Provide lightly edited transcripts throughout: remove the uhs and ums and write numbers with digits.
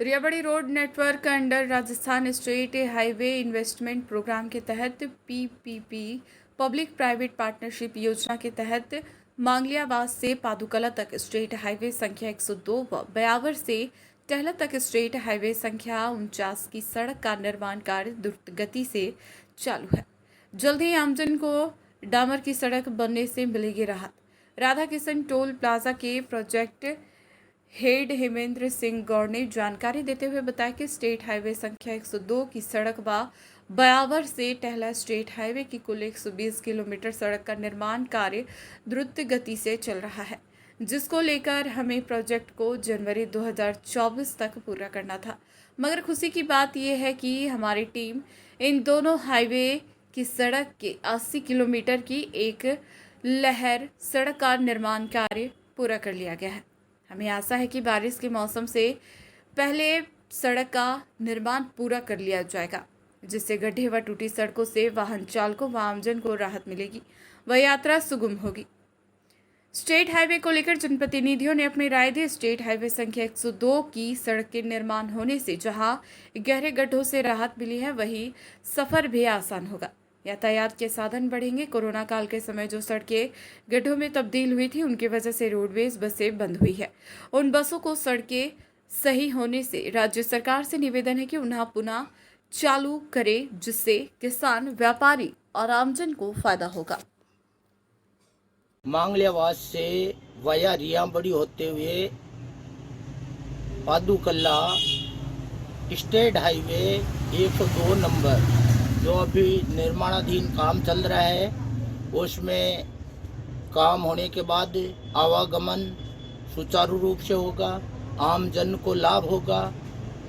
Riyabari road network under Rajasthan state highway investment program के तहत PPP public private partnership योजना के तहत मांगलियावास से पादुकला तक स्टेट हाईवे संख्या 102 व बयावर से टहला तक स्टेट हाईवे संख्या 49 की सड़क का निर्माण कार्य द्रुत गति से चालू है। जल्द ही आमजन को डामर की सड़क बनने से मिलेगी राहत। राधा किशन टोल प्लाजा के प्रोजेक्ट हेड हेमेंद्र सिंह गौड़ ने जानकारी देते हुए बताया कि स्टेट हाईवे संख्या 102 की सड़क व बयावर से टहला स्टेट हाईवे की कुल 120 किलोमीटर सड़क का निर्माण कार्य द्रुत गति से चल रहा है, जिसको लेकर हमें प्रोजेक्ट को जनवरी 2024 तक पूरा करना था। मगर खुशी की बात यह है कि हमारी टीम इन दोनों हाईवे की सड़क के 80 किलोमीटर की एक लहर सड़क का निर्माण कार्य पूरा कर लिया गया है। हमें आशा है कि बारिश के मौसम से पहले सड़क का निर्माण पूरा कर लिया जाएगा, जिससे गड्ढे व टूटी सड़कों से वाहन चालकों व आमजन को राहत मिलेगी व यात्रा सुगम होगी। स्टेट हाईवे को लेकर जनप्रतिनिधियों ने अपनी राय दी। स्टेट हाईवे संख्या 102 की सड़क के निर्माण होने से जहां गहरे गड्ढों से राहत मिली है, वहीं सफर भी आसान होगा। यातायात के साधन बढ़ेंगे। कोरोना काल के समय जो सड़कें गड्ढों में तब्दील हुई थी, उनकी वजह से रोडवेज बसें बंद हुई है। उन बसों को सड़कें सही होने से राज्य सरकार से निवेदन है कि उन्हें पुनः चालू करे, जिससे किसान, व्यापारी और आमजन को फायदा होगा। मांगलियावास से वाया रियाबड़ी होते हुए पादुकल्ला स्टेट हाईवे 102 नंबर जो अभी निर्माणाधीन काम चल रहा है, उसमें काम होने के बाद आवागमन सुचारू रूप से होगा, आम जन को लाभ होगा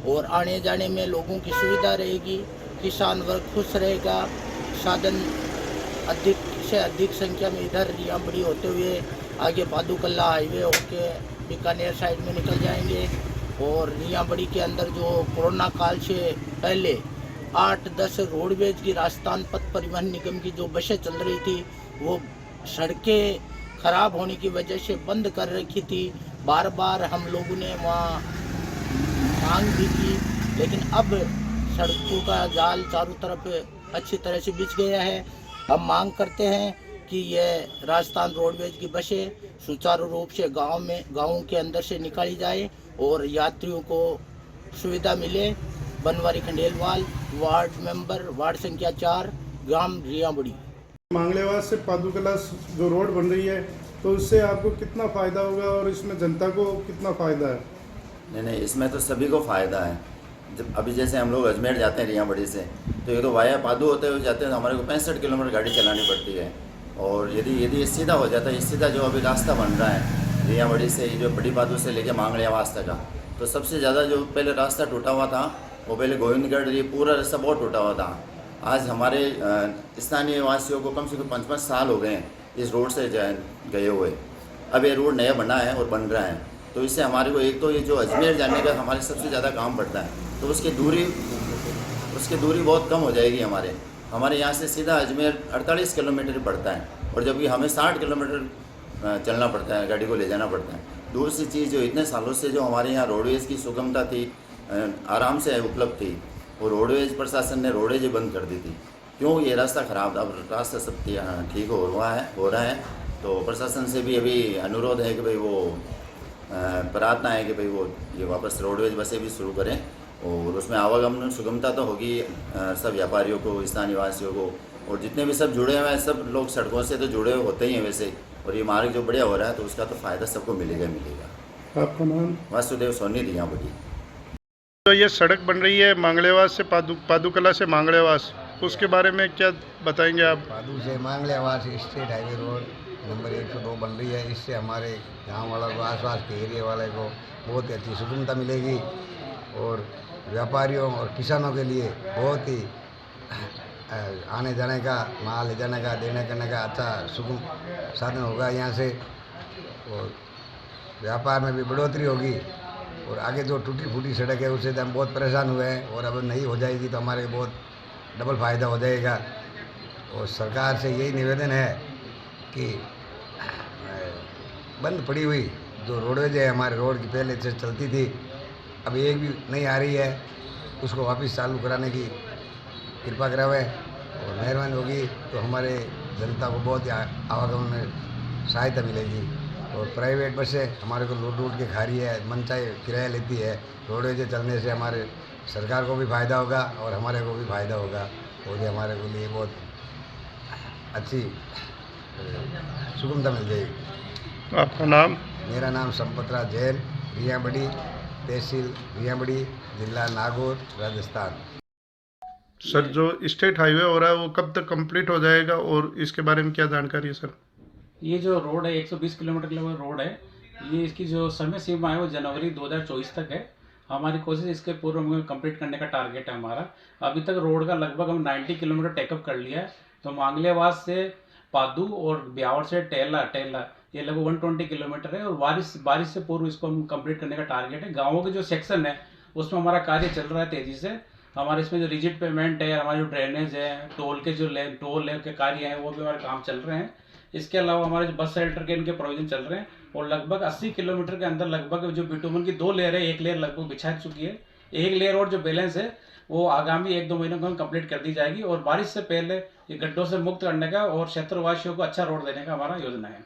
और आने जाने में लोगों की सुविधा रहेगी। किसान वर्ग खुश रहेगा। साधन अधिक से अधिक संख्या में इधर रियाबड़ी होते हुए आगे पादुकल्ला हाईवे होके बीकानेर साइड में निकल जाएंगे। और रियाबड़ी के अंदर जो कोरोना काल से पहले 8-10 रोडवेज की राजस्थान पथ परिवहन निगम की जो बसें चल रही थी, वो सड़कें खराब होने की वजह से बंद कर रखी थी। बार बार हम लोगों ने वहाँ मांग भी की, लेकिन अब सड़कों का जाल चारों तरफ अच्छी तरह से बिछ गया है। हम मांग करते हैं कि यह राजस्थान रोडवेज की बसें सुचारू रूप से गाँव के अंदर से निकाली जाए और यात्रियों को सुविधा मिले। Banwari Khandelwal, ward member, ward संख्या 4, ग्राम रियाबड़ी। मांगलेवास से पादुकला जो रोड बन रही है, तो उससे आपको कितना फ़ायदा होगा और इसमें जनता को कितना फ़ायदा है? नहीं, इसमें तो सभी को फ़ायदा है। जब अभी जैसे हम लोग अजमेर जाते हैं रियाबड़ी से, तो ये तो वाया पादू होते हुए जाते हैं, तो हमारे को 65 किलोमीटर गाड़ी चलानी पड़ती है। और यदि सीधा हो जाता है, सीधा जो अभी रास्ता बन रहा है रियाबड़ी से जो बड़ी पादू से लेके मांगलियावास तक का, तो सबसे ज़्यादा जो पहले रास्ता टूटा हुआ था, वो पहले गोविंदगढ़ ये पूरा रास्ता बहुत टूटा हुआ था। आज हमारे स्थानीय वासियों को कम से कम 5-5 साल हो गए हैं इस रोड से गए हुए। अब ये रोड नया बना है और बन रहा है, तो इससे हमारे को एक तो ये जो अजमेर जाने का हमारे सबसे ज़्यादा काम पड़ता है, तो उसकी दूरी बहुत कम हो जाएगी। हमारे यहाँ से सीधा अजमेर 48 किलोमीटर पड़ता है, और जबकि हमें 60 किलोमीटर चलना पड़ता है, गाड़ी को ले जाना पड़ता है। दूसरी चीज़, जो इतने सालों से जो हमारे यहाँ रोडवेज़ की सुगमता थी, आराम से उपलब्ध थी, और रोडवेज प्रशासन ने रोडेज बंद कर दी थी। क्यों? ये रास्ता ख़राब था। अब रास्ता सब ठीक हो रहा है। तो प्रशासन से भी अभी अनुरोध है कि भाई वो प्रार्थना है कि भाई वो ये वापस रोडवेज बसें भी शुरू करें, और उसमें आवागमन सुगमता तो होगी सब व्यापारियों को, स्थानीय वासियों को, और जितने भी सब जुड़े हुए हैं, सब लोग सड़कों से तो जुड़े होते ही हैं वैसे, और ये मार्ग जो बढ़िया हो रहा है, तो उसका तो फ़ायदा सबको मिलेगा। आपका नाम? वासुदेव सोनी, रियाबड़ी। तो ये सड़क बन रही है मांगलेवास से पादुकला से मांगलेवास, उसके बारे में क्या बताएंगे आप? पादू से मांगलेवास स्टेट हाईवे रोड नंबर 102 बन रही है। इससे हमारे गांव वालों को, आसपास के एरिया वाले को बहुत ही अच्छी सुगमता मिलेगी, और व्यापारियों और किसानों के लिए बहुत ही आने जाने का, माल ले जाने का, देने करने का अच्छा सुगम साधन होगा यहाँ से, और व्यापार में भी बढ़ोतरी होगी। और आगे जो टूटी फूटी सड़क है, उससे तो हम बहुत परेशान हुए हैं, और अब नई हो जाएगी तो हमारे बहुत डबल फ़ायदा हो जाएगा। और सरकार से यही निवेदन है कि बंद पड़ी हुई जो रोडवेज है, हमारे रोड की पहले से चलती थी, अभी एक भी नहीं आ रही है, उसको वापस चालू कराने की कृपा करावे और मेहरबानी होगी तो हमारे जनता को बहुत ही आवागमन में सहायता मिलेगी। और प्राइवेट बसें हमारे को लूट लूट के खा रही है, मनचाहे किराया लेती है। रोडवेज चलने से हमारे सरकार को भी फ़ायदा होगा और हमारे को भी फ़ायदा होगा और ये हमारे को लिए बहुत अच्छी सुगमता मिल जाएगी। आपका नाम? मेरा नाम संपतराज जैन, रियाबड़ी तहसील रियाबड़ी, जिला नागौर, राजस्थान। सर, जो स्टेट हाईवे हो रहा है वो कब तक कंप्लीट हो जाएगा और इसके बारे में क्या जानकारी है सर? ये जो रोड है 120 किलोमीटर के लगभग रोड है। ये इसकी जो समय सीमा है वो जनवरी 2024 तक है। हमारी कोशिश इसके पूर्व में कंप्लीट करने का टारगेट है हमारा। अभी तक रोड का लगभग हम 90 किलोमीटर टेकअप कर लिया है। तो मांगलियावास से पादू और ब्यावर से टेला ये लगभग 120 किलोमीटर है और बारिश से पूर्व इसको हम कंप्लीट करने का टारगेट है। गाँवों के जो सेक्शन है उसमें हमारा कार्य चल रहा है तेज़ी से। हमारे इसमें जो रिजिड पेमेंट है, हमारे जो ड्रेनेज है, टोल के जो टोल के कार्य हैं वो भी हमारे काम चल रहे हैं। इसके अलावा हमारे जो बस शेल्टर के इनके प्रोविजन चल रहे हैं और लगभग 80 किलोमीटर के अंदर लगभग जो बिटुमन की 2 लेयर है, एक लेयर लगभग बिछा चुकी है। एक लेयर और जो बैलेंस है वो आगामी 1-2 महीनों में कंप्लीट कर दी जाएगी और बारिश से पहले ये गड्ढों से मुक्त करने का और क्षेत्रवासियों को अच्छा रोड देने का हमारा योजना है।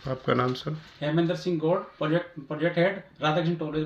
आपका नाम सर? Hemendra Singh Gaur, project head, Radhakrishna tourism.